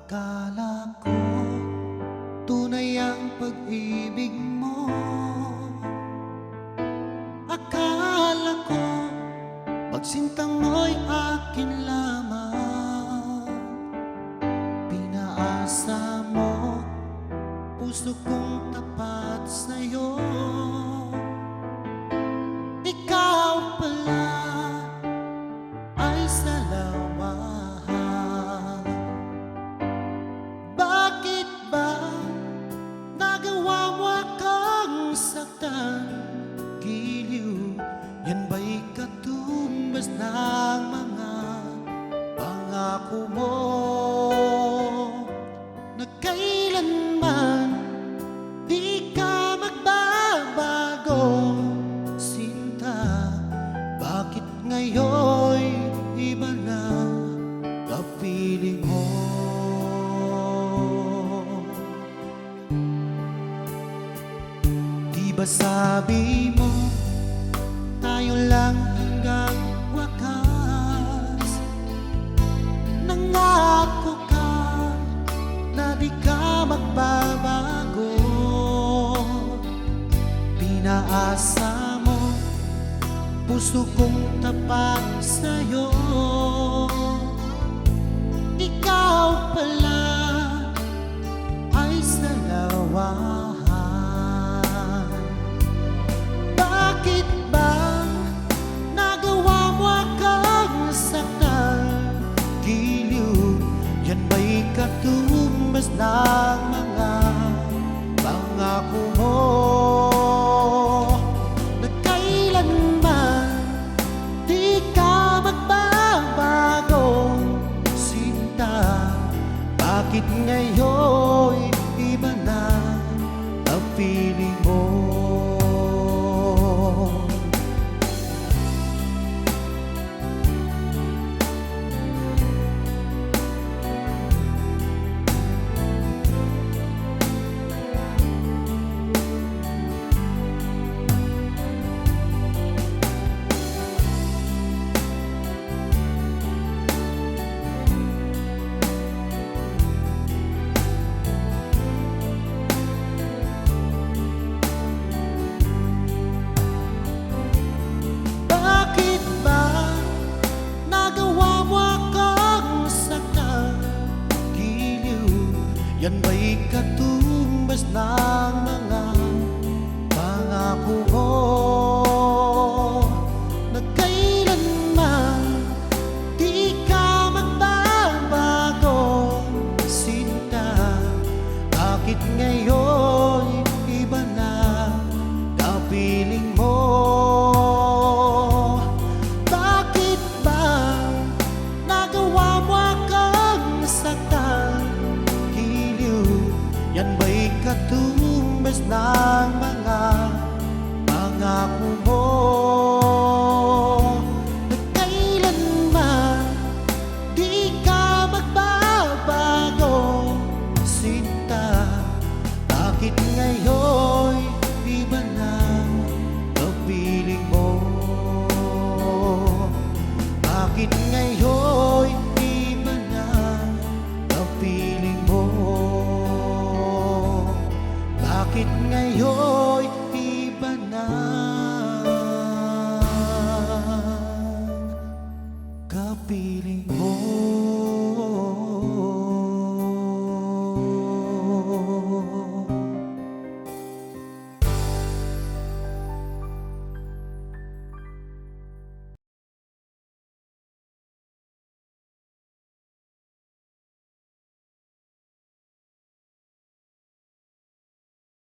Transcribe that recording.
Akala ko tunay ang pag-ibig mo. Akala ko pagsinta mo'y akin lamang. Pinaasa mo puso kong tapat sa'yo. Ikaw pala ay salawahan. Bakit ba nagawa mo akong saktan? Giliw, yan ba'y katumbas ng mga pangako mo na kailanman di ka magbabago? Sinta, bakit ngayon'y iba na kapiling mo? Di ba sabi mo tayo lang hanggang wakas? Nangako ka na di ka magbabago. Pinaasa mo puso kong tapat sa'yo. Ikaw pala ay salawahan. Bakit ba nagawa mo akong saktan? Giliw, yan ba'y katumbas ng mga pangako mo na kailanman di ka magbabago? Sinta, bakit ngayon'y iba na ang piling mo? Yan ba'y katumbas ng mga pangako mo na kailanman di ka magbabago? Sinta, bakit ngayon iba na kapiling mo? Bakit ba nagawa mo akong saktan? Yan ba'y katumbas ng mga pangako mo na kailanman di ka magbabago? Sinta, bakit ngayon iba na ang piling mo? Bakit ngayon iba na ang piling mo? Bakit ngayon